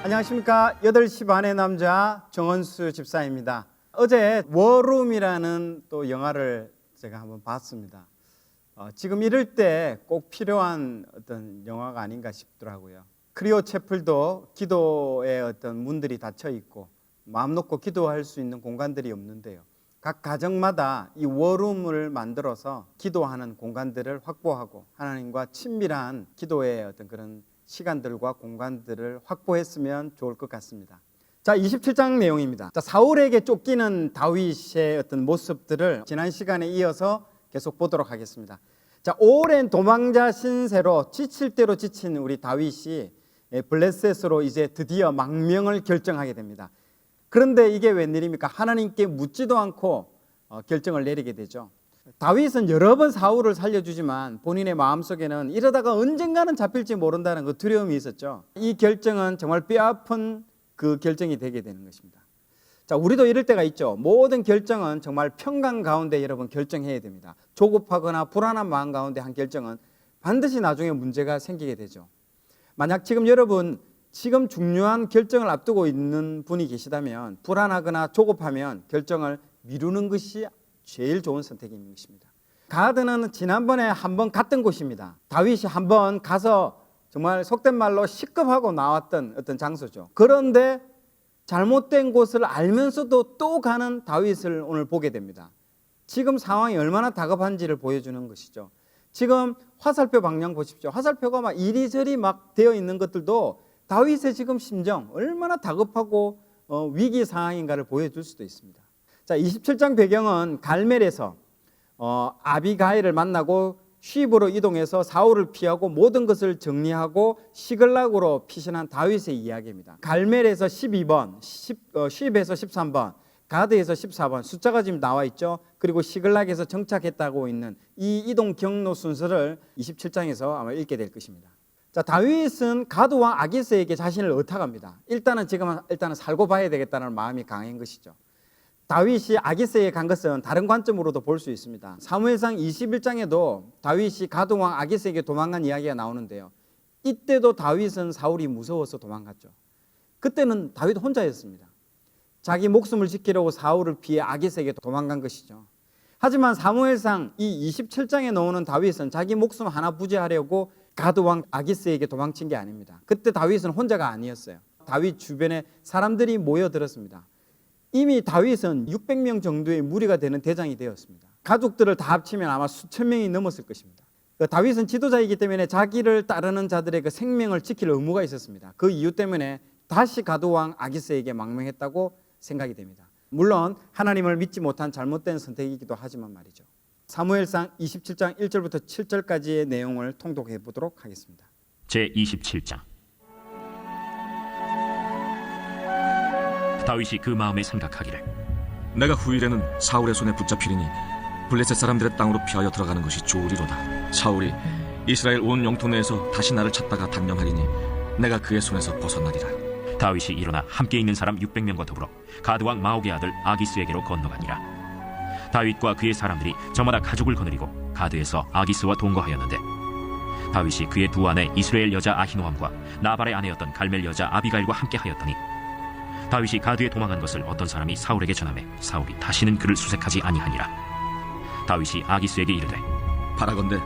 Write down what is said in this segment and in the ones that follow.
안녕하십니까. 8시 반의 남자 정원수 집사입니다. 어제 워룸이라는 또 영화를 제가 한번 봤습니다. 지금 이럴 때 꼭 필요한 어떤 영화가 아닌가 싶더라고요. 크리오 채플도 기도의 어떤 문들이 닫혀 있고 마음 놓고 기도할 수 있는 공간들이 없는데요. 각 가정마다 이 워룸을 만들어서 기도하는 공간들을 확보하고 하나님과 친밀한 기도의 어떤 그런 시간들과 공간들을 확보했으면 좋을 것 같습니다. 자, 27장 내용입니다. 자, 사울에게 쫓기는 다윗의 어떤 모습들을 지난 시간에 이어서 계속 보도록 하겠습니다. 자, 오랜 도망자 신세로 지칠 대로 지친 우리 다윗이 블레셋으로 이제 드디어 망명을 결정하게 됩니다. 그런데 이게 웬일입니까? 하나님께 묻지도 않고 결정을 내리게 되죠. 다윗은 여러 번 사울을 살려주지만 본인의 마음속에는 이러다가 언젠가는 잡힐지 모른다는 그 두려움이 있었죠. 이 결정은 정말 뼈아픈 그 결정이 되게 되는 것입니다. 자, 우리도 이럴 때가 있죠. 모든 결정은 정말 평강 가운데 여러분 결정해야 됩니다. 조급하거나 불안한 마음 가운데 한 결정은 반드시 나중에 문제가 생기게 되죠. 만약 지금 여러분 지금 중요한 결정을 앞두고 있는 분이 계시다면 불안하거나 조급하면 결정을 미루는 것이 제일 좋은 선택인 것입니다. 가드는 지난번에 한번 갔던 곳입니다. 다윗이 한번 가서 정말 속된 말로 시급하고 나왔던 어떤 장소죠. 그런데 잘못된 곳을 알면서도 또 가는 다윗을 오늘 보게 됩니다. 지금 상황이 얼마나 다급한지를 보여주는 것이죠. 지금 화살표 방향 보십시오. 화살표가 막 이리저리 막 되어 있는 것들도 다윗의 지금 심정 얼마나 다급하고 위기 상황인가를 보여줄 수도 있습니다. 자, 27장 배경은 갈멜에서 아비가일을 만나고 쉽으로 이동해서 사울을 피하고 모든 것을 정리하고 시글락으로 피신한 다윗의 이야기입니다. 갈멜에서 12번, 쉽에서 13번, 가드에서 14번 숫자가 지금 나와 있죠. 그리고 시글락에서 정착했다고 있는 이 이동 경로 순서를 27장에서 아마 읽게 될 것입니다. 자, 다윗은 가드왕 아기스에게 자신을 의탁합니다. 일단은 살고 봐야 되겠다는 마음이 강한 것이죠. 다윗이 아기스에 간 것은 다른 관점으로도 볼 수 있습니다. 사무엘상 21장에도 다윗이 가드왕 아기스에게 도망간 이야기가 나오는데요. 이때도 다윗은 사울이 무서워서 도망갔죠. 그때는 다윗 혼자였습니다. 자기 목숨을 지키려고 사울을 피해 아기스에게 도망간 것이죠. 하지만 사무엘상 이 27장에 나오는 다윗은 자기 목숨 하나 부지하려고 가드왕 아기스에게 도망친 게 아닙니다. 그때 다윗은 혼자가 아니었어요. 다윗 주변에 사람들이 모여들었습니다. 이미 다윗은 600명 정도의 무리가 되는 대장이 되었습니다. 가족들을 다 합치면 아마 수천 명이 넘었을 것입니다. 다윗은 지도자이기 때문에 자기를 따르는 자들의 그 생명을 지킬 의무가 있었습니다. 그 이유 때문에 다시 가드왕 아기스에게 망명했다고 생각이 됩니다. 물론 하나님을 믿지 못한 잘못된 선택이기도 하지만 말이죠. 사무엘상 27장 1절부터 7절까지의 내용을 통독해 보도록 하겠습니다. 제27장. 다윗이 그 마음에 생각하기를 내가 후일에는 사울의 손에 붙잡히리니 블레셋 사람들의 땅으로 피하여 들어가는 것이 좋으리로다. 사울이 이스라엘 온 영토 내에서 다시 나를 찾다가 단념하리니 내가 그의 손에서 벗어나리라. 다윗이 일어나 함께 있는 사람 600명과 더불어 가드왕 마옥의 아들 아기스에게로 건너가니라. 다윗과 그의 사람들이 저마다 가족을 거느리고 가드에서 아기스와 동거하였는데 다윗이 그의 두 아내 이스라엘 여자 아히노함과 나발의 아내였던 갈멜 여자 아비가일과 함께 하였더니 다윗이 가드에 도망한 것을 어떤 사람이 사울에게 전하매 사울이 다시는 그를 수색하지 아니하니라. 다윗이 아기스에게 이르되 바라건대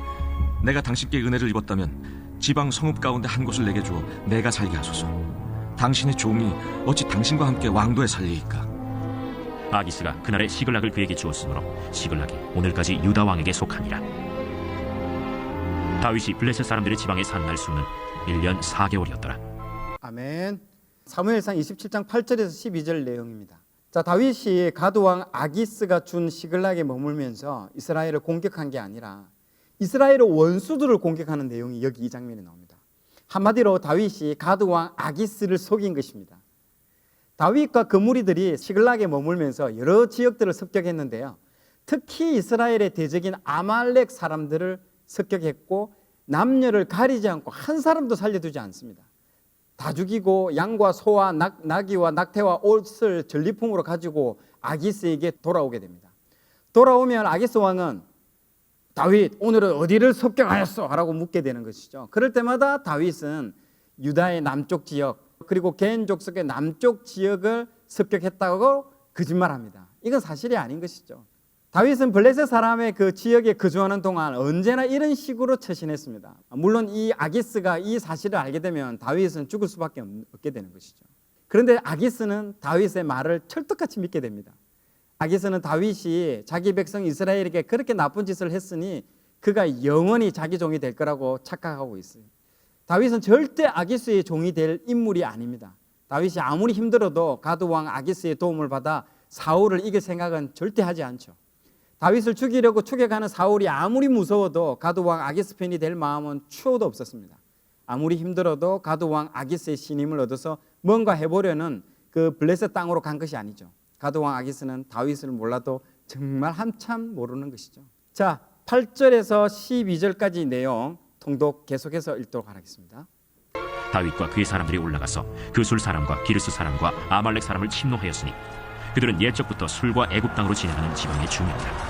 내가 당신께 은혜를 입었다면 지방 성읍 가운데 한 곳을 내게 주어 내가 살게 하소서. 당신의 종이 어찌 당신과 함께 왕도에 살리이까. 아기스가 그날에 시글락을 그에게 주었으므로 시글락이 오늘까지 유다 왕에게 속하니라. 다윗이 블레셋 사람들의 지방에 산 날 수는 1년 4개월이었더라. 아멘. 사무엘상 27장 8절에서 12절 내용입니다. 자, 다윗이 가드왕 아기스가 준 시글락에 머물면서 이스라엘을 공격한 게 아니라 이스라엘의 원수들을 공격하는 내용이 여기 이 장면에 나옵니다. 한마디로 다윗이 가드왕 아기스를 속인 것입니다. 다윗과 그 무리들이 시글락에 머물면서 여러 지역들을 습격했는데요. 특히 이스라엘의 대적인 아말렉 사람들을 습격했고 남녀를 가리지 않고 한 사람도 살려두지 않습니다. 다 죽이고 양과 소와 나귀와 낙태와 옷을 전리품으로 가지고 아기스에게 돌아오게 됩니다. 돌아오면 아기스 왕은 다윗 오늘은 어디를 습격하였소? 라고 묻게 되는 것이죠. 그럴 때마다 다윗은 유다의 남쪽 지역 그리고 개인 족속의 남쪽 지역을 습격했다고 거짓말합니다. 이건 사실이 아닌 것이죠. 다윗은 블레셋 사람의 그 지역에 거주하는 동안 언제나 이런 식으로 처신했습니다. 물론 이 아기스가 이 사실을 알게 되면 다윗은 죽을 수밖에 없게 되는 것이죠. 그런데 아기스는 다윗의 말을 철떡같이 믿게 됩니다. 아기스는 다윗이 자기 백성 이스라엘에게 그렇게 나쁜 짓을 했으니 그가 영원히 자기 종이 될 거라고 착각하고 있어요. 다윗은 절대 아기스의 종이 될 인물이 아닙니다. 다윗이 아무리 힘들어도 가드왕 아기스의 도움을 받아 사울을 이길 생각은 절대 하지 않죠. 다윗을 죽이려고 추격하는 사울이 아무리 무서워도 가드왕 아기스 편이 될 마음은 추호도 없었습니다. 아무리 힘들어도 가드왕 아기스의 신임을 얻어서 뭔가 해보려는 그 블레셋 땅으로 간 것이 아니죠. 가드왕 아기스는 다윗을 몰라도 정말 한참 모르는 것이죠. 자, 8절에서 12절까지 내용 통독 계속해서 읽도록 하겠습니다. 다윗과 그의 사람들이 올라가서 그술 사람과 기르스 사람과 아말렉 사람을 침노하였으니 그들은 옛적부터 술과 애굽 땅으로 지나가는 지방의 주민이라.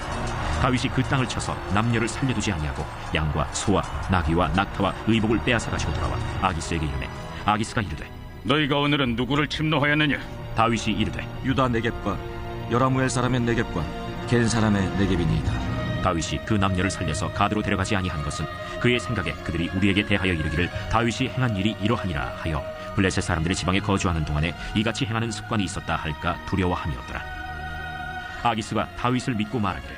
다윗이 그 땅을 쳐서 남녀를 살려두지 아니하고 양과 소와 나귀와 낙타와 의복을 빼앗아 가지고 돌아와 아기스에게 이르매 아기스가 이르되 너희가 오늘은 누구를 침노하였느냐? 다윗이 이르되 유다 네겝과 여라무엘 사람의 네겝과 겐 사람의 네겝이니이다. 다윗이 그 남녀를 살려서 가드로 데려가지 아니한 것은 그의 생각에 그들이 우리에게 대하여 이르기를 다윗이 행한 일이 이러하니라 하여 블레셋 사람들의 지방에 거주하는 동안에 이같이 행하는 습관이 있었다 할까 두려워함이었더라. 아기스가 다윗을 믿고 말하기를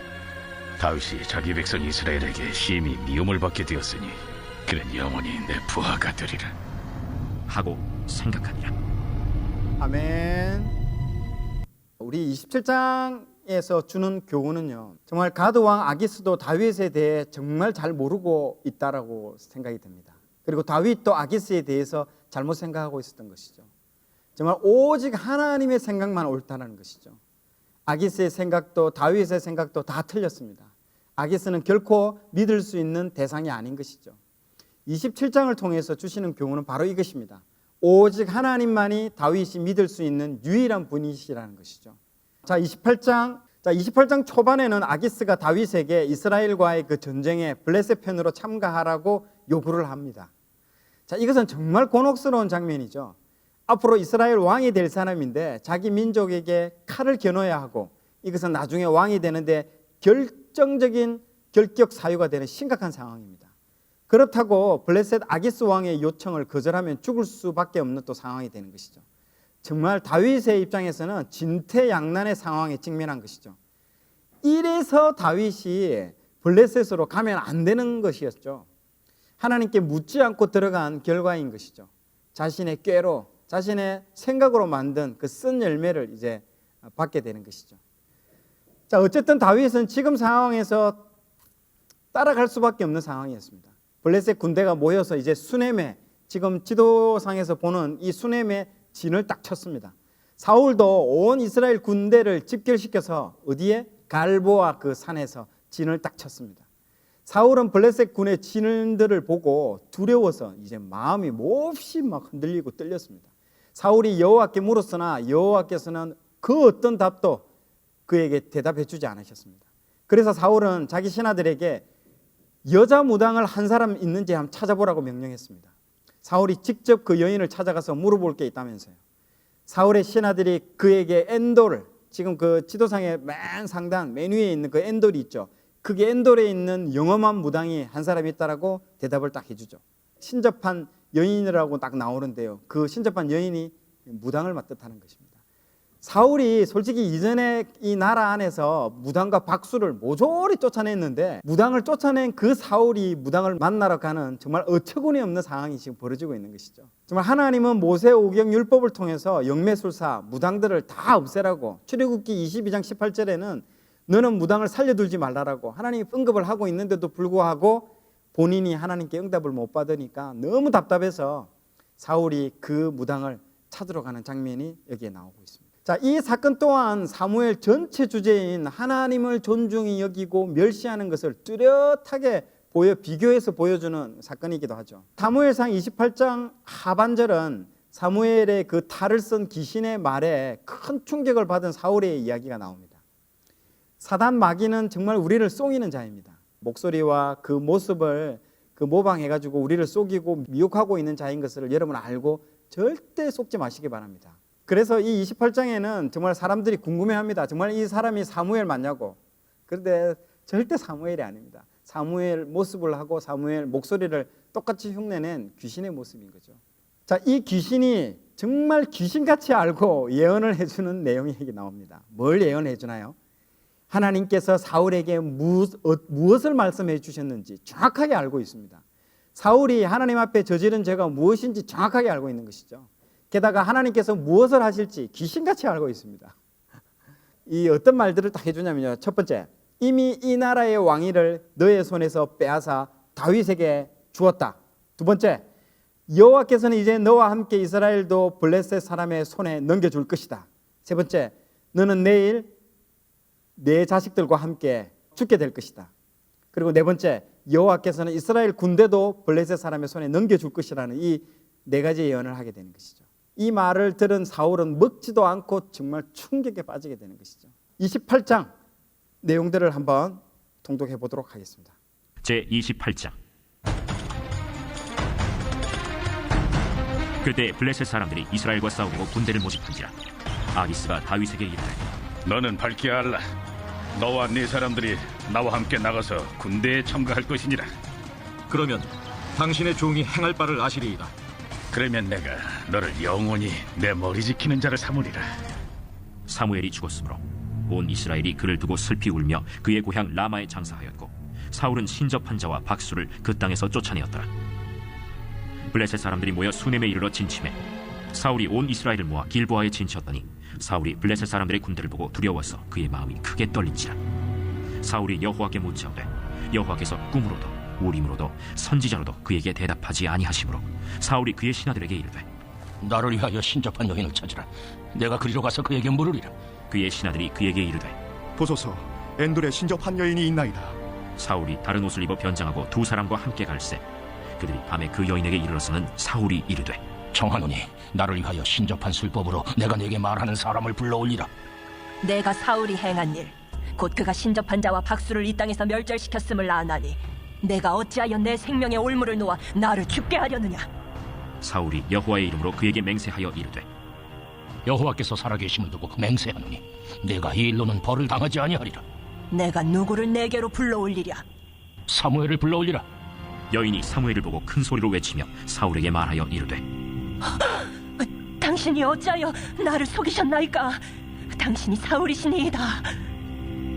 다윗이 자기 백성 이스라엘에게 심히 미움을 받게 되었으니 그는 영원히 내 부하가 되리라. 하고 생각하니라. 아멘. 우리 27장에서 주는 교훈은요, 정말 가드왕 아기스도 다윗에 대해 정말 잘 모르고 있다라고 생각이 듭니다. 그리고 다윗도 아기스에 대해서 잘못 생각하고 있었던 것이죠. 정말 오직 하나님의 생각만 옳다는 것이죠. 아기스의 생각도 다윗의 생각도 다 틀렸습니다. 아기스는 결코 믿을 수 있는 대상이 아닌 것이죠. 27장을 통해서 주시는 교훈은 바로 이것입니다. 오직 하나님만이 다윗이 믿을 수 있는 유일한 분이시라는 것이죠. 자, 28장 초반에는 아기스가 다윗에게 이스라엘과의 그 전쟁에 블레셋 편으로 참가하라고 요구를 합니다. 자, 이것은 정말 곤혹스러운 장면이죠. 앞으로 이스라엘 왕이 될 사람인데 자기 민족에게 칼을 겨눠야 하고 이것은 나중에 왕이 되는데 결정적인 결격 사유가 되는 심각한 상황입니다. 그렇다고 블레셋 아기스 왕의 요청을 거절하면 죽을 수밖에 없는 또 상황이 되는 것이죠. 정말 다윗의 입장에서는 진퇴양난의 상황에 직면한 것이죠. 이래서 다윗이 블레셋으로 가면 안 되는 것이었죠. 하나님께 묻지 않고 들어간 결과인 것이죠. 자신의 꾀로, 자신의 생각으로 만든 그 쓴 열매를 이제 받게 되는 것이죠. 자, 어쨌든 다윗은 지금 상황에서 따라갈 수밖에 없는 상황이었습니다. 블레셋 군대가 모여서 이제 수넴에, 지금 지도상에서 보는 이 수넴에 진을 딱 쳤습니다. 사울도 온 이스라엘 군대를 집결시켜서 어디에? 갈보아 그 산에서 진을 딱 쳤습니다. 사울은 블레셋 군의 진들을 보고 두려워서 이제 마음이 몹시 막 흔들리고 떨렸습니다. 사울이 여호와께 물었으나 여호와께서는 그 어떤 답도 그에게 대답해 주지 않으셨습니다. 그래서 사울은 자기 신하들에게 여자 무당을 한 사람 있는지 한번 찾아보라고 명령했습니다. 사울이 직접 그 여인을 찾아가서 물어볼 게 있다면서요. 사울의 신하들이 그에게 엔돌, 지금 그 지도상의 맨 상단 맨 위에 있는 그 엔돌이 있죠. 그게 엔돌에 있는 영험한 무당이 한 사람이 있다라고 대답을 딱 해주죠. 신접한 여인이라고 딱 나오는데요. 그 신접한 여인이 무당을 맡듯하는 것입니다. 사울이 솔직히 이전에 이 나라 안에서 무당과 박수를 모조리 쫓아냈는데 무당을 쫓아낸 그 사울이 무당을 만나러 가는 정말 어처구니 없는 상황이 지금 벌어지고 있는 것이죠. 정말 하나님은 모세오경 율법을 통해서 영매술사 무당들을 다 없애라고, 출애굽기 22장 18절에는 너는 무당을 살려둘지 말라라고 하나님이 언급을 하고 있는데도 불구하고 본인이 하나님께 응답을 못 받으니까 너무 답답해서 사울이 그 무당을 찾으러 가는 장면이 여기에 나오고 있습니다. 자, 이 사건 또한 사무엘 전체 주제인 하나님을 존중히 여기고 멸시하는 것을 뚜렷하게 비교해서 보여주는 사건이기도 하죠. 사무엘상 28장 하반절은 사무엘의 그 탈을 쓴 귀신의 말에 큰 충격을 받은 사울의 이야기가 나옵니다. 사단 마귀는 정말 우리를 속이는 자입니다. 목소리와 그 모습을 그 모방해가지고 우리를 속이고 미혹하고 있는 자인 것을 여러분 알고 절대 속지 마시기 바랍니다. 그래서 이 28장에는 정말 사람들이 궁금해합니다. 정말 이 사람이 사무엘 맞냐고. 그런데 절대 사무엘이 아닙니다. 사무엘 모습을 하고 사무엘 목소리를 똑같이 흉내낸 귀신의 모습인 거죠. 자, 이 귀신이 정말 귀신같이 알고 예언을 해주는 내용이 여기 나옵니다. 뭘 예언해 주나요? 하나님께서 사울에게 무엇을 말씀해 주셨는지 정확하게 알고 있습니다. 사울이 하나님 앞에 저지른 죄가 무엇인지 정확하게 알고 있는 것이죠. 게다가 하나님께서 무엇을 하실지 귀신같이 알고 있습니다. 이 어떤 말들을 딱 해주냐면요. 첫 번째, 이미 이 나라의 왕위를 너의 손에서 빼앗아 다윗에게 주었다. 두 번째, 여호와께서는 이제 너와 함께 이스라엘도 블레셋 사람의 손에 넘겨줄 것이다. 세 번째, 너는 내일 내 자식들과 함께 죽게 될 것이다. 그리고 네 번째, 여호와께서는 이스라엘 군대도 블레셋 사람의 손에 넘겨줄 것이라는 이 네 가지 예언을 하게 되는 것이죠. 이 말을 들은 사울은 먹지도 않고 정말 충격에 빠지게 되는 것이죠. 28장 내용들을 한번 통독해 보도록 하겠습니다. 제28장. 그때 블레셋 사람들이 이스라엘과 싸우고 군대를 모집한지라 아기스가 다윗에게 이르되 너는 밝히 알라. 너와 네 사람들이 나와 함께 나가서 군대에 참가할 것이니라. 그러면 당신의 종이 행할 바를 아시리이다. 그러면 내가 너를 영원히 내 머리 지키는 자를 삼으리라. 사무엘이 죽었으므로 온 이스라엘이 그를 두고 슬피 울며 그의 고향 라마에 장사하였고 사울은 신접한 자와 박수를 그 땅에서 쫓아내었더라. 블레셋 사람들이 모여 수넴에 이르러 진침해 사울이 온 이스라엘을 모아 길보아에 진치었더니 사울이 블레셋 사람들의 군대를 보고 두려워서 그의 마음이 크게 떨린지라. 사울이 여호와께 묻자오되 여호와께서 꿈으로도 우림으로도 선지자로도 그에게 대답하지 아니하시므로 사울이 그의 신하들에게 이르되 나를 위하여 신접한 여인을 찾으라. 내가 그리로 가서 그에게 물으리라. 그의 신하들이 그에게 이르되 보소서, 엔돌에 신접한 여인이 있나이다. 사울이 다른 옷을 입어 변장하고 두 사람과 함께 갈새 그들이 밤에 그 여인에게 이르러서는 사울이 이르되 청하노니 나를 위하여 신접한 술법으로 내가 네게 말하는 사람을 불러올리라. 내가 사울이 행한 일, 곧 그가 신접한 자와 박수를 이 땅에서 멸절시켰음을 아나니 내가 어찌하여 내 생명의 올무를 놓아 나를 죽게 하려느냐. 사울이 여호와의 이름으로 그에게 맹세하여 이르되 여호와께서 살아계심을 두고 맹세하노니 내가 이 일로는 벌을 당하지 아니하리라. 내가 누구를 내게로 불러올리랴. 사무엘을 불러올리라. 여인이 사무엘을 보고 큰 소리로 외치며 사울에게 말하여 이르되 당신이 어찌하여 나를 속이셨나이까. 당신이 사울이시니이다.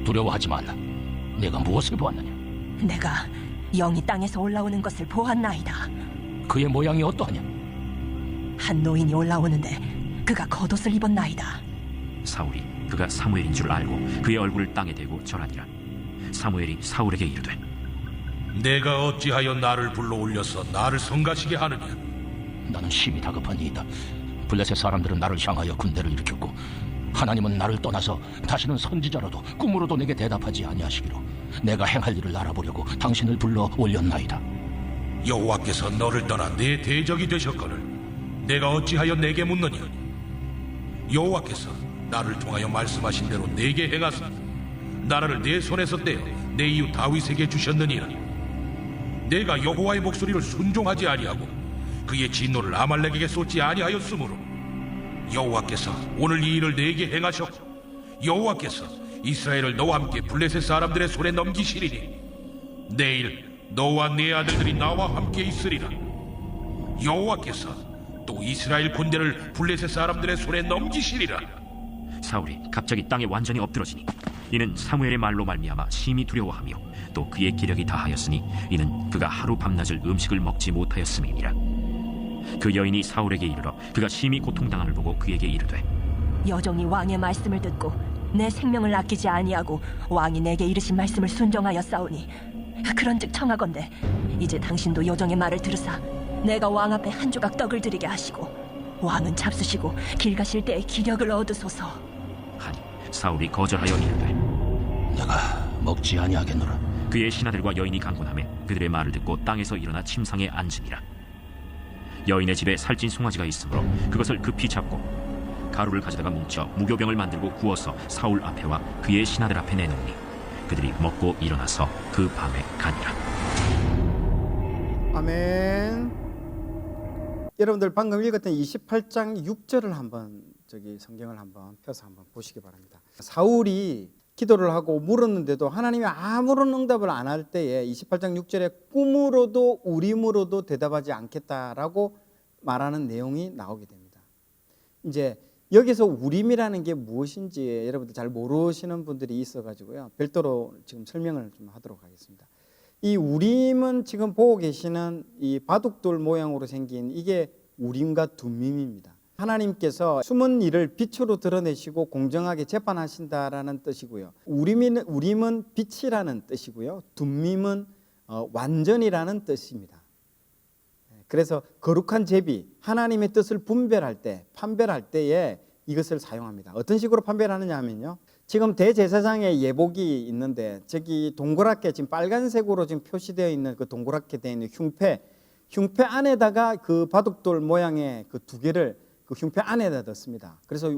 두려워하지 말라. 내가 무엇을 보았느냐. 내가 영이 땅에서 올라오는 것을 보았나이다. 그의 모양이 어떠하냐. 한 노인이 올라오는데 그가 겉옷을 입었나이다. 사울이 그가 사무엘인 줄 알고 그의 얼굴을 땅에 대고 절하니라. 사무엘이 사울에게 이르되 내가 어찌하여 나를 불러올려서 나를 성가시게 하느냐. 나는 심히 다급하니이다. 블레셋 사람들은 나를 향하여 군대를 일으켰고 하나님은 나를 떠나서 다시는 선지자로도 꿈으로도 내게 대답하지 아니하시기로 내가 행할 일을 알아보려고 당신을 불러 올렸나이다. 여호와께서 너를 떠나 내 대적이 되셨거늘 내가 어찌하여 내게 묻느냐. 여호와께서 나를 통하여 말씀하신 대로 내게 행하사 나라를 내 손에서 떼어 내 이웃 다윗에게 주셨느니라. 내가 여호와의 목소리를 순종하지 아니하고 그의 진노를 아말렉에게 쏟지 아니하였으므로 여호와께서 오늘 이 일을 내게 행하셨고 여호와께서 이스라엘을 너와 함께 블레셋 사람들의 손에 넘기시리니 내일 너와 네 아들들이 나와 함께 있으리라. 여호와께서 또 이스라엘 군대를 블레셋 사람들의 손에 넘기시리라. 사울이 갑자기 땅에 완전히 엎드러지니 이는 사무엘의 말로 말미암아 심히 두려워하며 또 그의 기력이 다하였으니 이는 그가 하루 밤낮을 음식을 먹지 못하였음이니라. 그 여인이 사울에게 이르러 그가 심히 고통당함을 보고 그에게 이르되 여종이 왕의 말씀을 듣고 내 생명을 아끼지 아니하고 왕이 내게 이르신 말씀을 순종하여 싸우니 그런즉 청하건대 이제 당신도 여종의 말을 들으사 내가 왕 앞에 한 조각 떡을 드리게 하시고 왕은 잡수시고 길 가실 때에 기력을 얻으소서 하니 사울이 거절하여 이르되 내가 먹지 아니하겠노라. 그의 신하들과 여인이 강권하며 그들의 말을 듣고 땅에서 일어나 침상에 앉으니라. 여인의 집에 살찐 송아지가 있으므로 그것을 급히 잡고 가루를 가져다가 뭉쳐 무교병을 만들고 구워서 사울 앞에와 그의 신하들 앞에 내놓으니 그들이 먹고 일어나서 그 밤에 가니라. 아멘. 여러분들 방금 읽었던 28장 6절을 한번 성경을 한번 펴서 한번 보시기 바랍니다. 사울이 기도를 하고 물었는데도 하나님이 아무런 응답을 안 할 때에 28장 6절에 꿈으로도 우림으로도 대답하지 않겠다라고 말하는 내용이 나오게 됩니다. 이제 여기서 우림이라는 게 무엇인지 여러분들 잘 모르시는 분들이 있어가지고요. 별도로 지금 설명을 좀 하도록 하겠습니다. 이 우림은 지금 보고 계시는 이 바둑돌 모양으로 생긴 이게 우림과 둠밈입니다. 하나님께서 숨은 일을 빛으로 드러내시고 공정하게 재판하신다라는 뜻이고요. 우림은 빛이라는 뜻이고요. 둠밈은 완전이라는 뜻입니다. 그래서 거룩한 제비, 하나님의 뜻을 분별할 때, 판별할 때에 이것을 사용합니다. 어떤 식으로 판별하느냐 하면요. 지금 대제사장의 예복이 있는데 저기 동그랗게 지금 빨간색으로 지금 표시되어 있는 그 동그랗게 되어 있는 흉패 안에다가 그 바둑돌 모양의 그 두 개를 그 흉패 안에다 넣습니다. 그래서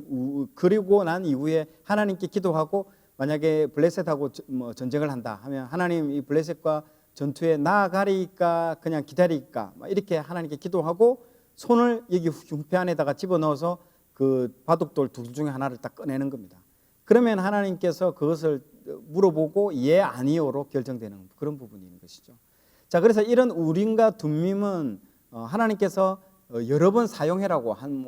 그리고 난 이후에 하나님께 기도하고 만약에 블레셋하고 전쟁을 한다 하면 하나님 이 블레셋과 전투에 나아가리까 그냥 기다릴까 이렇게 하나님께 기도하고 손을 여기 흉패 안에다가 집어넣어서 그 바둑돌 둘 중에 하나를 딱 꺼내는 겁니다. 그러면 하나님께서 그것을 물어보고 예 아니오로 결정되는 그런 부분인 것이죠. 자, 그래서 이런 우림과 둠밈은 하나님께서 여러 번 사용해라고 한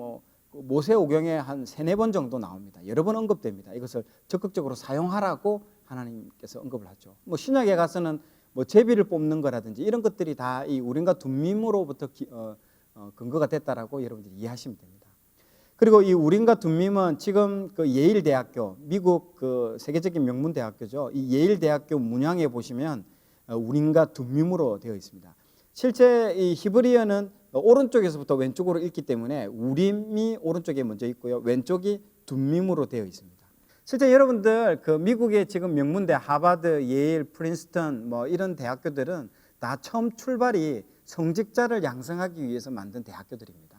모세오경에 한 3-4번 정도 나옵니다. 여러 번 언급됩니다. 이것을 적극적으로 사용하라고 하나님께서 언급을 하죠. 신약에 가서는 제비를 뽑는 거라든지 이런 것들이 다 이 우림과 둠밈으로부터 근거가 됐다라고 여러분들이 이해하시면 됩니다. 그리고 이 우림과 둠밈은 지금 그 예일 대학교, 미국 그 세계적인 명문 대학교죠. 이 예일 대학교 문양에 보시면 우림과 둠밈으로 되어 있습니다. 실제 이 히브리어는 오른쪽에서부터 왼쪽으로 읽기 때문에 우림이 오른쪽에 먼저 있고요. 왼쪽이 둠밈으로 되어 있습니다. 실제 여러분들 그 미국의 지금 명문대 하버드, 예일, 프린스턴 이런 대학교들은 다 처음 출발이 성직자를 양성하기 위해서 만든 대학교들입니다.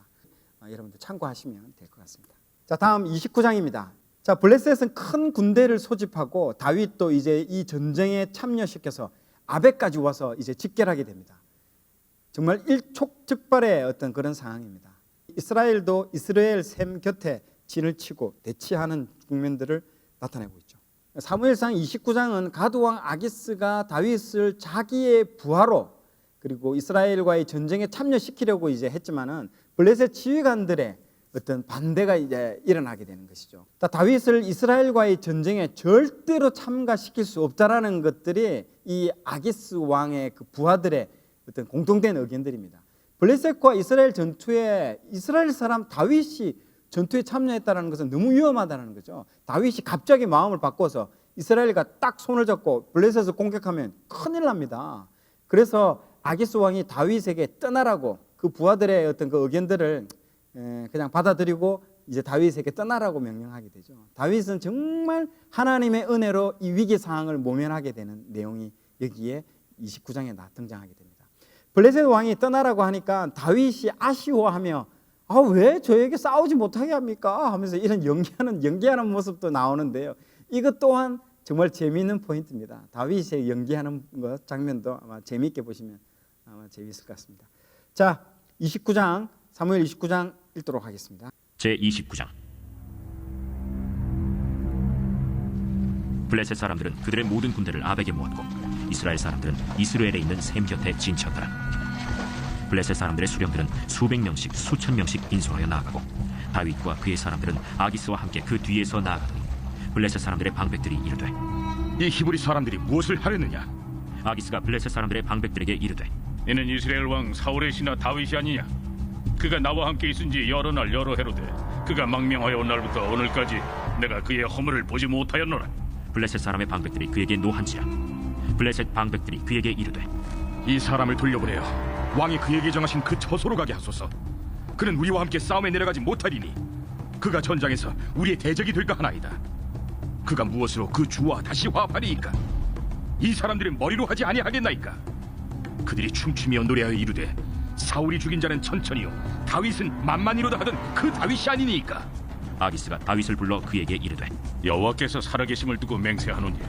여러분들 참고하시면 될 것 같습니다. 자, 다음 29장입니다. 자, 블레셋은 큰 군대를 소집하고 다윗도 이제 이 전쟁에 참여시켜서 아벡까지 와서 이제 집결하게 됩니다. 정말 일촉즉발의 어떤 그런 상황입니다. 이스라엘도 이스라엘 샘 곁에 진을 치고 대치하는 국면들을 나타내고 있죠. 사무엘상 29장은 가드왕 아기스가 다윗을 자기의 부하로 그리고 이스라엘과의 전쟁에 참여시키려고 이제 했지만은 블레셋 지휘관들의 어떤 반대가 이제 일어나게 되는 것이죠. 다윗을 이스라엘과의 전쟁에 절대로 참가시킬 수 없다라는 것들이 이 아기스 왕의 그 부하들의 어떤 공통된 의견들입니다. 블레셋과 이스라엘 전투에 이스라엘 사람 다윗이 전투에 참여했다는 것은 너무 위험하다는 거죠. 다윗이 갑자기 마음을 바꿔서 이스라엘과 딱 손을 잡고 블레셋을 공격하면 큰일 납니다. 그래서 아기스 왕이 다윗에게 떠나라고 그 부하들의 어떤 그 의견들을 그냥 받아들이고 이제 다윗에게 떠나라고 명령하게 되죠. 다윗은 정말 하나님의 은혜로 이 위기 상황을 모면하게 되는 내용이 여기에 29장에 등장하게 됩니다. 블레셋 왕이 떠나라고 하니까 다윗이 아쉬워하며 왜 저에게 싸우지 못하게 합니까? 하면서 이런 연기하는 모습도 나오는데요. 이것 또한 정말 재미있는 포인트입니다. 다윗의 연기하는 것 장면도 아마 재미있게 보시면 아마 재미있을 것 같습니다. 자, 29장 사무엘 29장 읽도록 하겠습니다. 제29장. 블레셋 사람들은 그들의 모든 군대를 아벡에 모았고 이스라엘 사람들은 이스라엘에 있는 샘 곁에 진쳤더라. 블레셋 사람들의 수령들은 수백 명씩 수천 명씩 인솔하여 나아가고 다윗과 그의 사람들은 아기스와 함께 그 뒤에서 나아가더니 블레셋 사람들의 방백들이 이르되 이 히브리 사람들이 무엇을 하려느냐? 아기스가 블레셋 사람들의 방백들에게 이르되 이는 이스라엘 왕 사울의 신하 다윗이 아니냐? 그가 나와 함께 있은 지 여러 날 여러 해로되 그가 망명하여 온 날부터 오늘까지 내가 그의 허물을 보지 못하였노라. 블레셋 사람의 방백들이 그에게 노한지라. 블레셋 방백들이 그에게 이르되 이 사람을 돌려보내어 왕이 그에게 정하신 그 처소로 가게 하소서. 그는 우리와 함께 싸움에 내려가지 못하리니 그가 전장에서 우리의 대적이 될까 하나이다. 그가 무엇으로 그 주와 다시 화합하리이까? 이 사람들은 머리로 하지 아니하겠나이까? 그들이 춤추며 노래하여 이르되 사울이 죽인 자는 천천히요 다윗은 만만이로다 하던 그 다윗이 아니니까. 아기스가 다윗을 불러 그에게 이르되 여호와께서 살아계심을 두고 맹세하노니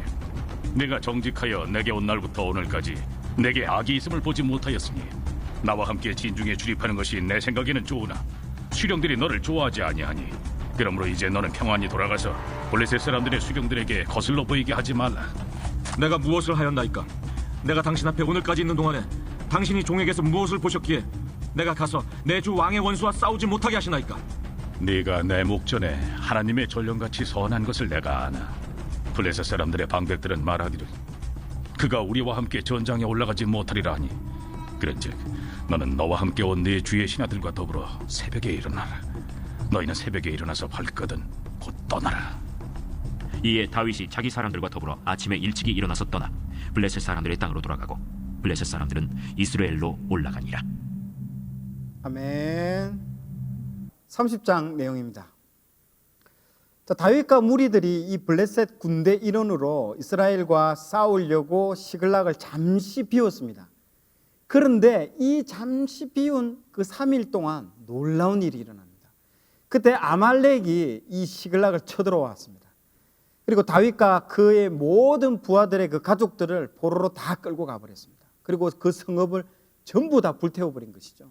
내가 정직하여 내게 온 날부터 오늘까지 내게 악이 있음을 보지 못하였으니 나와 함께 진중에 출입하는 것이 내 생각에는 좋으나 수령들이 너를 좋아하지 아니하니 그러므로 이제 너는 평안히 돌아가서 블레셋 사람들의 수령들에게 거슬러 보이게 하지 말라. 내가 무엇을 하였나이까? 내가 당신 앞에 오늘까지 있는 동안에 당신이 종에게서 무엇을 보셨기에 내가 가서 내 주 왕의 원수와 싸우지 못하게 하시나이까? 네가 내 목전에 하나님의 전령같이 선한 것을 내가 아나. 블레셋 사람들의 방백들은 말하기를 그가 우리와 함께 전장에 올라가지 못하리라 하니 그런즉 너는 너와 함께 온 네 주의 신하들과 더불어 새벽에 일어나라. 너희는 새벽에 일어나서 발거든 곧 떠나라. 이에 다윗이 자기 사람들과 더불어 아침에 일찍이 일어나서 떠나 블레셋 사람들의 땅으로 돌아가고 블레셋 사람들은 이스라엘로 올라가니라. 아멘. 30장 내용입니다. 자, 다윗과 무리들이 이 블레셋 군대 일원으로 이스라엘과 싸우려고 시글락을 잠시 비웠습니다. 그런데 이 잠시 비운 그 3일 동안 놀라운 일이 일어납니다. 그때 아말렉이 이 시글락을 쳐들어왔습니다. 그리고 다윗과 그의 모든 부하들의 그 가족들을 포로로 다 끌고 가버렸습니다. 그리고 그 성읍을 전부 다 불태워버린 것이죠.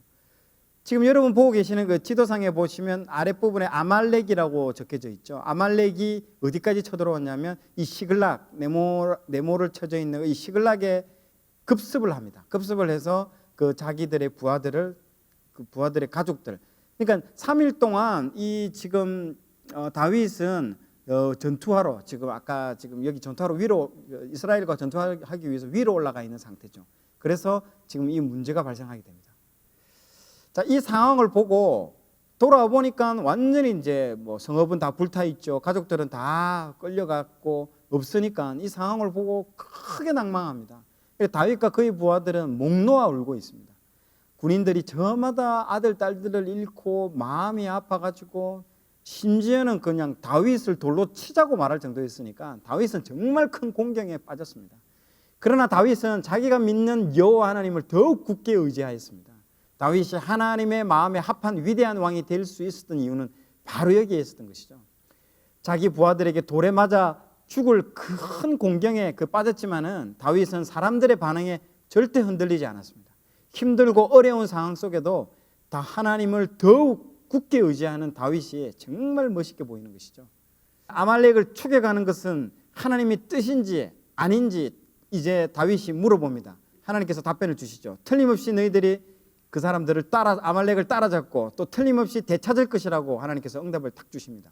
지금 여러분 보고 계시는 그 지도상에 보시면 아랫부분에 아말렉이라고 적혀져 있죠. 아말렉이 어디까지 쳐들어왔냐면 이 시글락, 네모를 쳐져 있는 이 시글락에 급습을 합니다. 급습을 해서 그 자기들의 부하들을, 그 부하들의 가족들. 그러니까 3일 동안 이 지금 다윗은 전투하러 지금 아까 지금 여기 전투하러 위로 이스라엘과 전투하기 위해서 위로 올라가 있는 상태죠. 그래서 지금 이 문제가 발생하게 됩니다. 자, 이 상황을 보고 돌아와 보니까 완전히 이제 뭐 성읍은 다 불타 있죠. 가족들은 다 끌려갔고 없으니까 이 상황을 보고 크게 낭망합니다. 다윗과 그의 부하들은 목 놓아 울고 있습니다. 군인들이 저마다 아들, 딸들을 잃고 마음이 아파가지고 심지어는 그냥 다윗을 돌로 치자고 말할 정도였으니까 다윗은 정말 큰 공경에 빠졌습니다. 그러나 다윗은 자기가 믿는 여호와 하나님을 더욱 굳게 의지하였습니다. 다윗이 하나님의 마음에 합한 위대한 왕이 될 수 있었던 이유는 바로 여기에 있었던 것이죠. 자기 부하들에게 돌에 맞아 죽을 큰 공경에 빠졌지만은 다윗은 사람들의 반응에 절대 흔들리지 않았습니다. 힘들고 어려운 상황 속에도 다 하나님을 더욱 굳게 의지하는 다윗이 정말 멋있게 보이는 것이죠. 아말렉을 죽여가는 것은 하나님의 뜻인지 아닌지 이제 다윗이 물어봅니다. 하나님께서 답변을 주시죠. 틀림없이 너희들이 그 사람들을 아말렉을 따라잡고 또 틀림없이 되찾을 것이라고 하나님께서 응답을 탁 주십니다.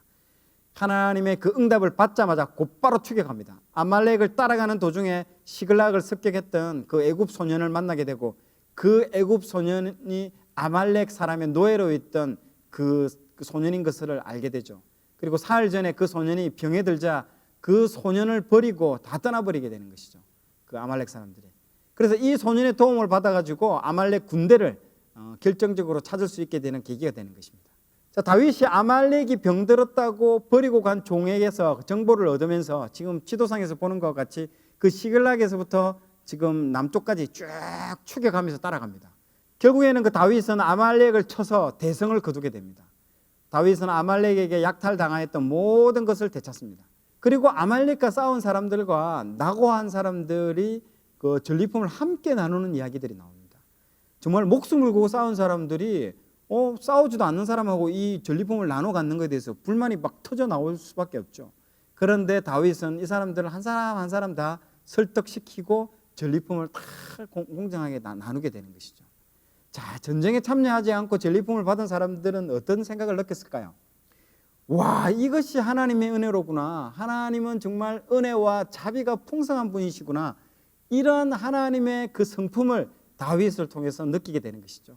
하나님의 그 응답을 받자마자 곧바로 추격합니다. 아말렉을 따라가는 도중에 시글락을 습격했던 그 애굽 소년을 만나게 되고 그 애굽 소년이 아말렉 사람의 노예로 있던 그 소년인 것을 알게 되죠. 그리고 사흘 전에 그 소년이 병에 들자 그 소년을 버리고 다 떠나버리게 되는 것이죠. 그 아말렉 사람들이. 그래서 이 소년의 도움을 받아가지고 아말렉 군대를 결정적으로 찾을 수 있게 되는 계기가 되는 것입니다. 자, 다윗이 아말렉이 병들었다고 버리고 간 종에게서 정보를 얻으면서 지금 지도상에서 보는 것과 같이 그 시글락에서부터 지금 남쪽까지 쭉 추격하면서 따라갑니다. 결국에는 그 다윗은 아말렉을 쳐서 대성을 거두게 됩니다. 다윗은 아말렉에게 약탈당하였던 모든 것을 되찾습니다. 그리고 아말렉과 싸운 사람들과 낙오한 사람들이 그 전리품을 함께 나누는 이야기들이 나옵니다. 정말 목숨을 걸고 싸운 사람들이 싸우지도 않는 사람하고 이 전리품을 나눠 갖는 것에 대해서 불만이 막 터져 나올 수밖에 없죠. 그런데 다윗은 이 사람들을 한 사람 한 사람 다 설득시키고 전리품을 다 공정하게 나누게 되는 것이죠. 자, 전쟁에 참여하지 않고 전리품을 받은 사람들은 어떤 생각을 느꼈을까요? 와, 이것이 하나님의 은혜로구나. 하나님은 정말 은혜와 자비가 풍성한 분이시구나. 이런 하나님의 그 성품을 다윗을 통해서 느끼게 되는 것이죠.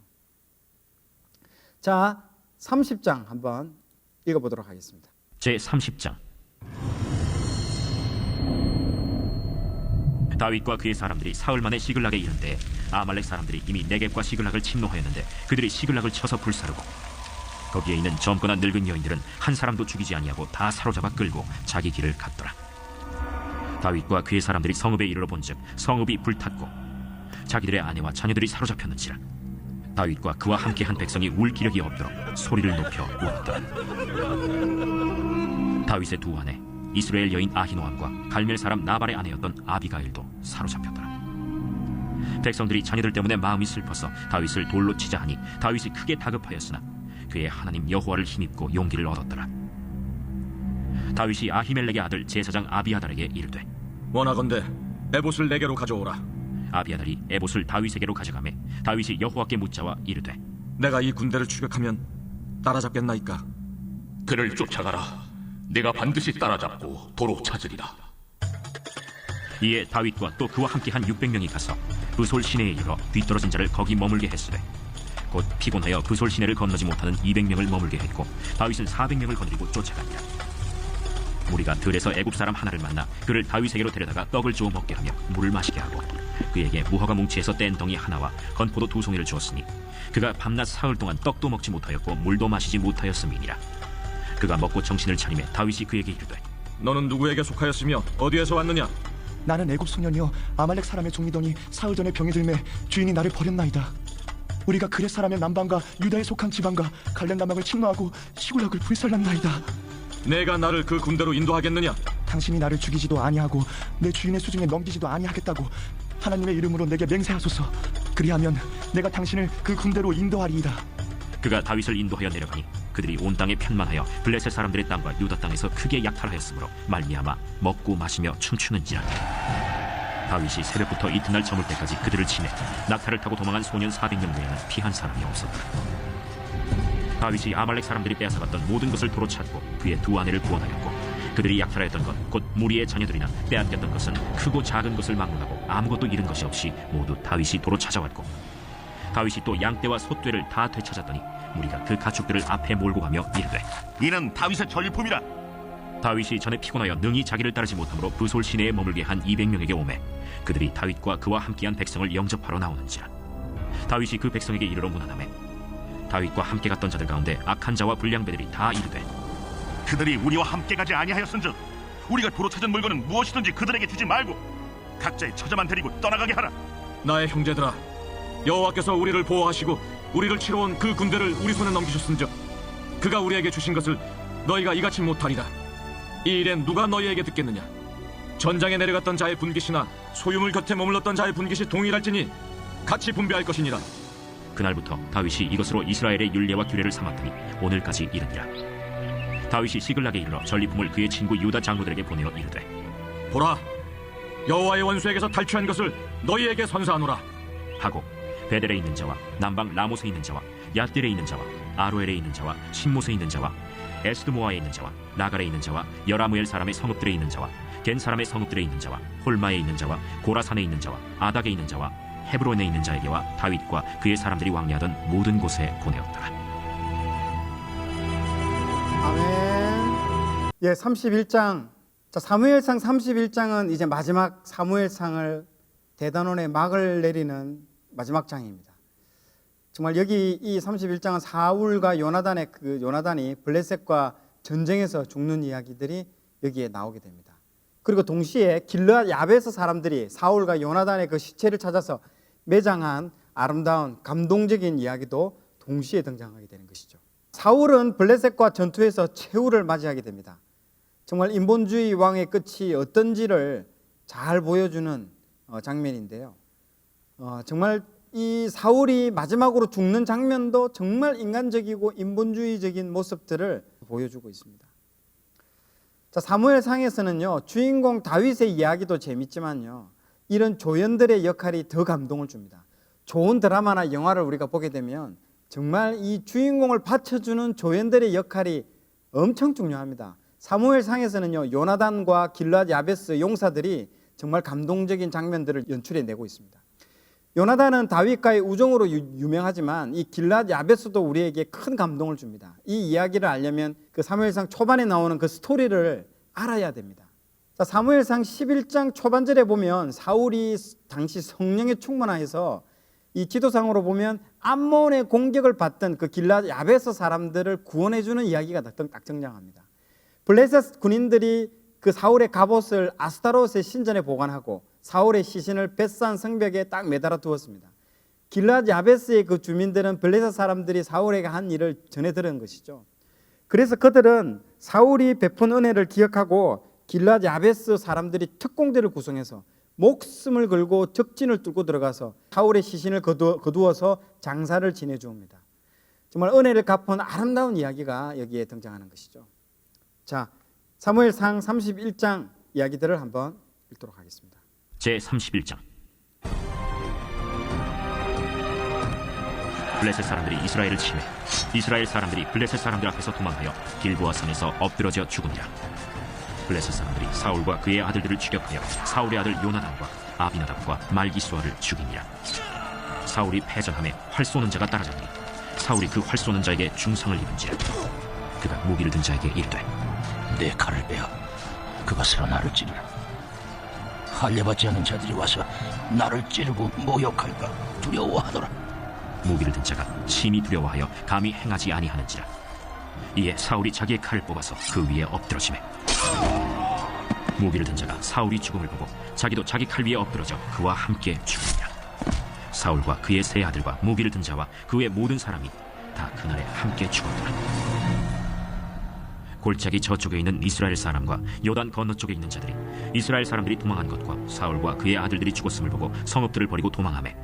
자, 30장 한번 읽어보도록 하겠습니다. 제30장. 다윗과 그의 사람들이 사흘 만에 시글락에 이른데 아말렉 사람들이 이미 네겝과 시글락을 침노하였는데 그들이 시글락을 쳐서 불사르고 거기에 있는 젊거나 늙은 여인들은 한 사람도 죽이지 아니하고 다 사로잡아 끌고 자기 길을 갔더라. 다윗과 그의 사람들이 성읍에 이르러 본즉 성읍이 불탔고 자기들의 아내와 자녀들이 사로잡혔는지라. 다윗과 그와 함께한 백성이 울 기력이 없도록 소리를 높여 울었더라. 다윗의 두 아내 이스라엘 여인 아히노암과 갈멜 사람 나발의 아내였던 아비가일도 사로잡혔더라. 백성들이 자녀들 때문에 마음이 슬퍼서 다윗을 돌로 치자 하니 다윗이 크게 다급하였으나 그의 하나님 여호와를 힘입고 용기를 얻었더라. 다윗이 아히멜렉의 아들 제사장 아비아달에게 이르되 원하건대 에봇을 내게로 가져오라. 아비아달이 에봇을 다윗에게로 가져가매 다윗이 여호와께 묻자와 이르되 내가 이 군대를 추격하면 따라잡겠나이까? 그를 쫓아가라. 내가 반드시 따라잡고 도로 찾으리라. 이에 다윗과 또 그와 함께한 600명이 가서 브솔 시내에 이르러 뒤떨어진 자를 거기 머물게 했으되 곧 피곤하여 브솔 시내를 건너지 못하는 200명을 머물게 했고 다윗은 400명을 거느리고 쫓아가니라. 무리가 들에서 애굽 사람 하나를 만나 그를 다윗에게로 데려다가 떡을 주어 먹게 하며 물을 마시게 하고 그에게 무화과 뭉치에서 뗀 덩이 하나와 건포도 2송이를 주었으니 그가 밤낮 사흘 동안 떡도 먹지 못하였고 물도 마시지 못하였음이니라. 그가 먹고 정신을 차리매 다윗이 그에게 이르되 너는 누구에게 속하였으며 어디에서 왔느냐? 나는 애굽 소년이여 아말렉 사람의 종이더니 사흘 전에 병이 들매 주인이 나를 버렸나이다. 우리가 그렛 사람의 남방과 유다에 속한 지방과 갈렙 남방을 침노하고 시굴락을 불살랐나이다. 내가 나를 그 군대로 인도하겠느냐? 당신이 나를 죽이지도 아니하고 내 주인의 수중에 넘기지도 아니하겠다고 하나님의 이름으로 내게 맹세하소서. 그리하면 내가 당신을 그 군대로 인도하리이다. 그가 다윗을 인도하여 내려가니 그들이 온 땅에 편만하여 블레셋 사람들의 땅과 유다 땅에서 크게 약탈하였으므로 말미암아 먹고 마시며 춤추는지라. 다윗이 새벽부터 이튿날 저물 때까지 그들을 치매 낙타를 타고 도망한 소년 400명 외에는 피한 사람이 없었더라. 다윗이 아말렉 사람들이 빼앗아갔던 모든 것을 도로 찾고 그의 두 아내를 구원하였고 그들이 약탈하였던 것 곧 무리의 자녀들이나 빼앗겼던 것은 크고 작은 것을 막론하고 아무것도 잃은 것이 없이 모두 다윗이 도로 찾아왔고 다윗이 또 양떼와 소떼를 다 되찾았더니 무리가 그 가축들을 앞에 몰고 가며 이르되 이는 다윗의 전리품이라. 다윗이 전에 피곤하여 능히 자기를 따르지 못함으로 브솔 시내에 머물게 한 200명에게 오매 그들이 다윗과 그와 함께한 백성을 영접하러 나오는지라. 다윗이 그 백성에게 이르러 문안하매 다윗과 함께 갔던 자들 가운데 악한 자와 불량배들이 다 이르되 그들이 우리와 함께 가지 아니하였은즉 우리가 도로 찾은 물건은 무엇이든지 그들에게 주지 말고 각자의 처자만 데리고 떠나가게 하라. 나의 형제들아, 여호와께서 우리를 보호하시고 우리를 치러 온 그 군대를 우리 손에 넘기셨은즉 그가 우리에게 주신 것을 너희가 이같이 못하리라. 이 일엔 누가 너희에게 듣겠느냐? 전장에 내려갔던 자의 분깃이나 소유물 곁에 머물렀던 자의 분깃이 동일할지니 같이 분배할 것이니라. 그날부터 다윗이 이것으로 이스라엘의 율례와 규례를 삼았더니 오늘까지 이르니라. 다윗이 시글락에 이르러 전리품을 그의 친구 유다 장로들에게 보내어 이르되 보라, 여호와의 원수에게서 탈취한 것을 너희에게 선사하노라 하고 베델에 있는 자와 남방 라못에 있는 자와 얏딜에 있는 자와 아로엘에 있는 자와 신못에 있는 자와 에스드모아에 있는 자와 나갈에 있는 자와 여라무엘 사람의 성읍들에 있는 자와 겐 사람의 성읍들에 있는 자와 홀마에 있는 자와 고라산에 있는 자와 아닥에 있는 자와 헤브론에 있는 자에게와 다윗과 그의 사람들이 왕래하던 모든 곳에 보내었더라. 아멘. 예, 31장. 자, 사무엘상 31장은 이제 마지막 사무엘상을 대단원의 막을 내리는 마지막 장입니다. 정말 여기 이 31장은 사울과 요나단이 블레셋과 전쟁에서 죽는 이야기들이 여기에 나오게 됩니다. 그리고 동시에 길르앗 야베스 사람들이 사울과 요나단의 그 시체를 찾아서 매장한 아름다운 감동적인 이야기도 동시에 등장하게 되는 것이죠. 사울은 블레셋과 전투에서 최후를 맞이하게 됩니다. 정말 인본주의 왕의 끝이 어떤지를 잘 보여주는 장면인데요. 정말 이 사울이 마지막으로 죽는 장면도 정말 인간적이고 인본주의적인 모습들을 보여주고 있습니다. 자, 사무엘상에서는요, 주인공 다윗의 이야기도 재밌지만요, 이런 조연들의 역할이 더 감동을 줍니다. 좋은 드라마나 영화를 우리가 보게 되면 정말 이 주인공을 받쳐주는 조연들의 역할이 엄청 중요합니다. 사무엘상에서는요, 요나단과 길르앗 야베스 용사들이 정말 감동적인 장면들을 연출해내고 있습니다. 요나단은 다윗과의 우정으로 유명하지만 이 길르앗 야베스도 우리에게 큰 감동을 줍니다. 이 이야기를 알려면 그 사무엘상 초반에 나오는 그 스토리를 알아야 됩니다. 자, 사무엘상 11장 초반절에 보면 사울이 당시 성령에 충만하여서 이 기도상으로 보면 암몬의 공격을 받던 그 길르앗 야베스 사람들을 구원해주는 이야기가 딱 등장합니다. 블레셋 군인들이 그 사울의 갑옷을 아스타롯의 신전에 보관하고 사울의 시신을 벳산 성벽에 딱 매달아 두었습니다. 길르앗 야베스의 그 주민들은 블레셋 사람들이 사울에게 한 일을 전해 들은 것이죠. 그래서 그들은 사울이 베푼 은혜를 기억하고 길르앗 야베스 사람들이 특공대를 구성해서 목숨을 걸고 적진을 뚫고 들어가서 사울의 시신을 거두어서 장사를 지내주옵니다. 정말 은혜를 갚은 아름다운 이야기가 여기에 등장하는 것이죠. 자, 사무엘상 31장 이야기들을 한번 읽도록 하겠습니다. 제 31장. 블레셋 사람들이 이스라엘을 침해 이스라엘 사람들이 블레셋 사람들 앞에서 도망하여 길보아 산에서 엎드러져 죽으니라. 블레셋 사람들이 사울과 그의 아들들을 추격하여 사울의 아들 요나단과 아비나답과 말기수아를 죽이니라. 사울이 패전함에 활 쏘는 자가 따라잡니 사울이 그 활 쏘는 자에게 중상을 입은지라. 그가 무기를 든 자에게 이르되 내 칼을 베어 그것으로 나를 찌르라. 할례받지 않은 자들이 와서 나를 찌르고 모욕할까 두려워하더라. 무기를 든 자가 심히 두려워하여 감히 행하지 아니하는지라. 이에 사울이 자기의 칼을 뽑아서 그 위에 엎드러지매 무기를 든 자가 사울이 죽음을 보고 자기도 자기 칼 위에 엎드러져 그와 함께 죽으니라. 사울과 그의 세 아들과 무기를 든 자와 그의 모든 사람이 다 그날에 함께 죽었더라. 골짜기 저쪽에 있는 이스라엘 사람과 요단 건너쪽에 있는 자들이 이스라엘 사람들이 도망한 것과 사울과 그의 아들들이 죽었음을 보고 성읍들을 버리고 도망하매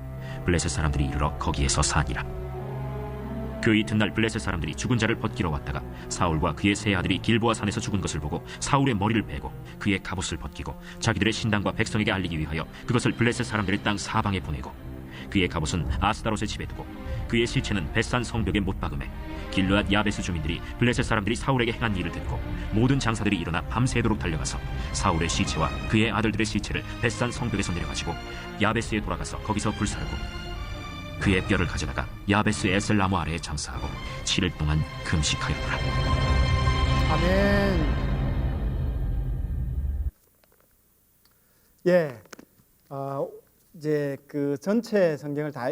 블레셋 사람들이 이르러 거기에서 사니라. 그 이튿날 블레셋 사람들이 죽은 자를 벗기러 왔다가 사울과 그의 세 아들이 길보아 산에서 죽은 것을 보고 사울의 머리를 베고 그의 갑옷을 벗기고 자기들의 신당과 백성에게 알리기 위하여 그것을 블레셋 사람들의 땅 사방에 보내고 그의 갑옷은 아스다롯의 집에 두고 그의 시체는 벳산 성벽에 못 박음에 길르앗 야베스 주민들이 블레셋 사람들이 사울에게 행한 일을 듣고 모든 장사들이 일어나 밤새도록 달려가서 사울의 시체와 그의 아들들의 시체를 벳산 성벽에서 내려가지고 야베스에 돌아가서 거기서 불사르고 그의 뼈를 가져다가 야베스 에셀 나무 아래에 장사하고 7일 동안 금식하였더라. 아멘. 예, 이제 그 전체 성경을 다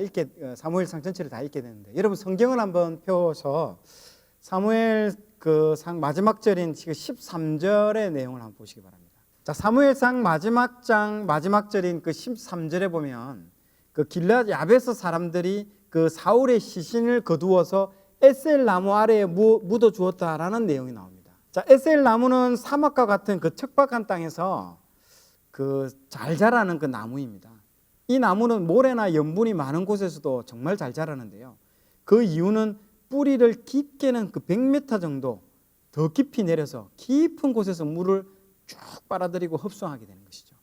사무엘상 전체를 다 읽게 되는데, 여러분 성경을 한번 펴서 사무엘 그 상 마지막 절인 13절의 내용을 한번 보시기 바랍니다. 자, 사무엘상 마지막 장 마지막 절인 그 13절에 보면 그 길르앗 야베스 사람들이 그 사울의 시신을 거두어서 에셀 나무 아래에 묻어 주었다라는 내용이 나옵니다. 자, 에셀 나무는 사막과 같은 그 척박한 땅에서 그 잘 자라는 그 나무입니다. 이 나무는 모래나 염분이 많은 곳에서도 정말 잘 자라는데요. 그 이유는 뿌리를 깊게는 그 100m 정도 더 깊이 내려서 깊은 곳에서 물을 쭉 빨아들이고 흡수하게 되는 것이죠.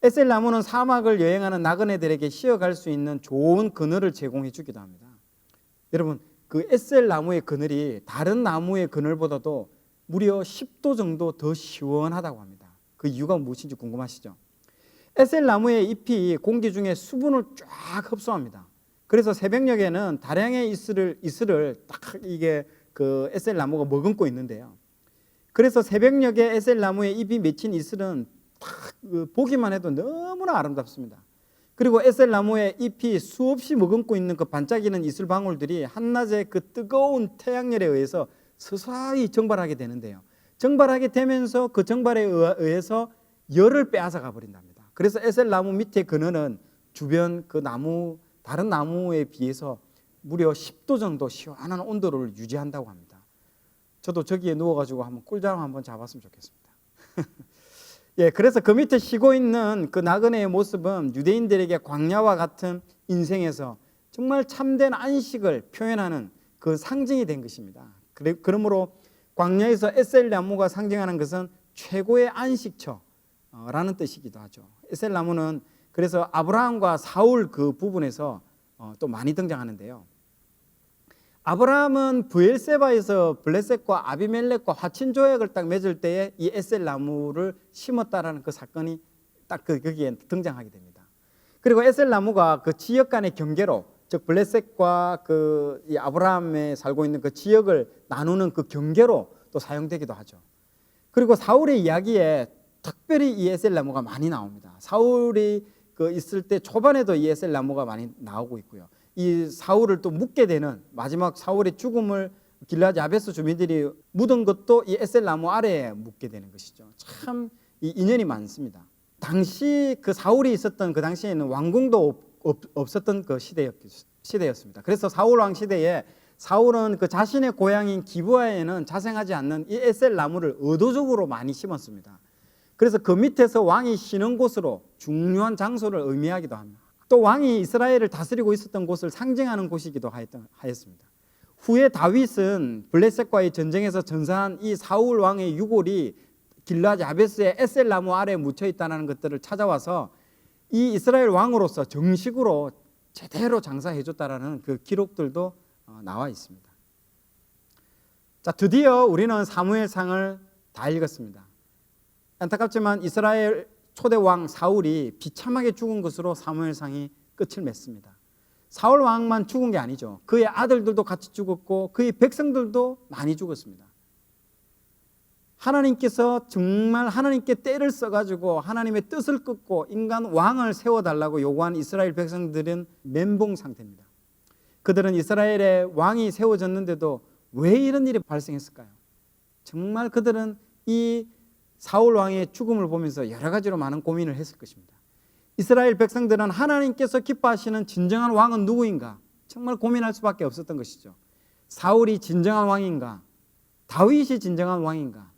에셀 나무는 사막을 여행하는 나그네들에게 쉬어갈 수 있는 좋은 그늘을 제공해 주기도 합니다. 여러분, 그 에셀 나무의 그늘이 다른 나무의 그늘보다도 무려 10도 정도 더 시원하다고 합니다. 그 이유가 무엇인지 궁금하시죠? 에셀 나무의 잎이 공기 중에 수분을 쫙 흡수합니다. 그래서 새벽녘에는 다량의 이슬을 딱 이게 그 에셀 나무가 머금고 있는데요. 그래서 새벽녘에 에셀 나무의 잎이 맺힌 이슬은 딱 보기만 해도 너무나 아름답습니다. 그리고 에셀 나무의 잎이 수없이 머금고 있는 그 반짝이는 이슬 방울들이 한낮의 그 뜨거운 태양열에 의해서 서서히 증발하게 되는데요. 증발하게 되면서 그 증발에 의해서 열을 빼앗아 가버린답니다. 그래서 에셀 나무 밑에 그늘은 주변 그 나무 다른 나무에 비해서 무려 10도 정도 시원한 온도를 유지한다고 합니다. 저도 저기에 누워가지고 한번 꿀잠 한번 잡았으면 좋겠습니다. 예, 그래서 그 밑에 쉬고 있는 그 나그네의 모습은 유대인들에게 광야와 같은 인생에서 정말 참된 안식을 표현하는 그 상징이 된 것입니다. 그러므로 광야에서 에셀 나무가 상징하는 것은 최고의 안식처라는 뜻이기도 하죠. 에셀 나무는 그래서 아브라함과 사울 그 부분에서 또 많이 등장하는데요. 아브라함은 브엘세바에서 블레셋과 아비멜렉과 화친 조약을 딱 맺을 때에 이 에셀 나무를 심었다라는 그 사건이 딱 거기에 등장하게 됩니다. 그리고 에셀 나무가 그 지역 간의 경계로, 즉 블레셋과 그 이 아브라함에 살고 있는 그 지역을 나누는 그 경계로 또 사용되기도 하죠. 그리고 사울의 이야기에 특별히 이 에셀 나무가 많이 나옵니다. 사울이 그 있을 때 초반에도 이 에셀 나무가 많이 나오고 있고요. 이 사울을 또 묻게 되는 마지막 사울의 죽음을 길르앗 야베스 주민들이 묻은 것도 이 에셀 나무 아래에 묻게 되는 것이죠. 참 이 인연이 많습니다. 당시 그 사울이 있었던 그 당시에는 왕궁도 없었던 그 시대였습니다. 그래서 사울 왕 시대에 사울은 그 자신의 고향인 기브아에는 자생하지 않는 이 에셀 나무를 의도적으로 많이 심었습니다. 그래서 그 밑에서 왕이 쉬는 곳으로 중요한 장소를 의미하기도 합니다. 또 왕이 이스라엘을 다스리고 있었던 곳을 상징하는 곳이기도 하였습니다. 후에 다윗은 블레셋과의 전쟁에서 전사한 이 사울 왕의 유골이 길르앗 야베스의 에셀 나무 아래에 묻혀 있다는 것들을 찾아와서 이 이스라엘 왕으로서 정식으로 제대로 장사해 줬다라는 그 기록들도 나와 있습니다. 자, 드디어 우리는 사무엘상을 다 읽었습니다. 안타깝지만 이스라엘 초대 왕 사울이 비참하게 죽은 것으로 사무엘상이 끝을 맺습니다. 사울 왕만 죽은 게 아니죠. 그의 아들들도 같이 죽었고 그의 백성들도 많이 죽었습니다. 하나님께서 정말 하나님께 때를 써가지고 하나님의 뜻을 끊고 인간 왕을 세워달라고 요구한 이스라엘 백성들은 멘붕 상태입니다. 그들은 이스라엘의 왕이 세워졌는데도 왜 이런 일이 발생했을까요? 정말 그들은 이 사울 왕의 죽음을 보면서 여러 가지로 많은 고민을 했을 것입니다. 이스라엘 백성들은 하나님께서 기뻐하시는 진정한 왕은 누구인가? 정말 고민할 수밖에 없었던 것이죠. 사울이 진정한 왕인가? 다윗이 진정한 왕인가?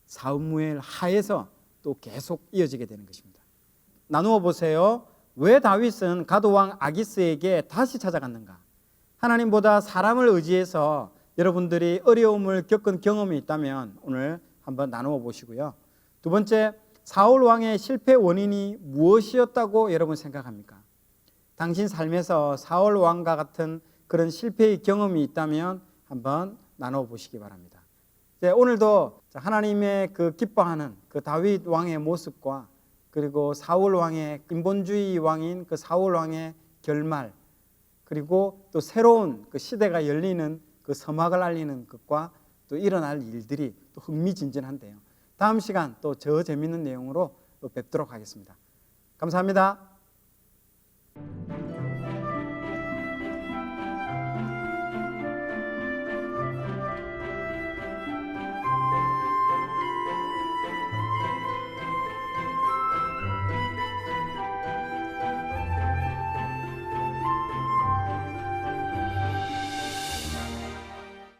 사무엘 하에서 또 계속 이어지게 되는 것입니다. 나누어 보세요. 왜 다윗은 가드왕 아기스에게 다시 찾아갔는가? 하나님보다 사람을 의지해서 여러분들이 어려움을 겪은 경험이 있다면 오늘 한번 나누어 보시고요. 두 번째, 사울 왕의 실패 원인이 무엇이었다고 여러분 생각합니까? 당신 삶에서 사울 왕과 같은 그런 실패의 경험이 있다면 한번 나누어 보시기 바랍니다. 오늘도 하나님의 그 기뻐하는 그 다윗 왕의 모습과 그리고 사울 왕의 인본주의 왕인 그 사울 왕의 결말, 그리고 또 새로운 그 시대가 열리는 그 서막을 알리는 것과 또 일어날 일들이 또 흥미진진한데요. 다음 시간 또 저 재밌는 내용으로 또 뵙도록 하겠습니다. 감사합니다.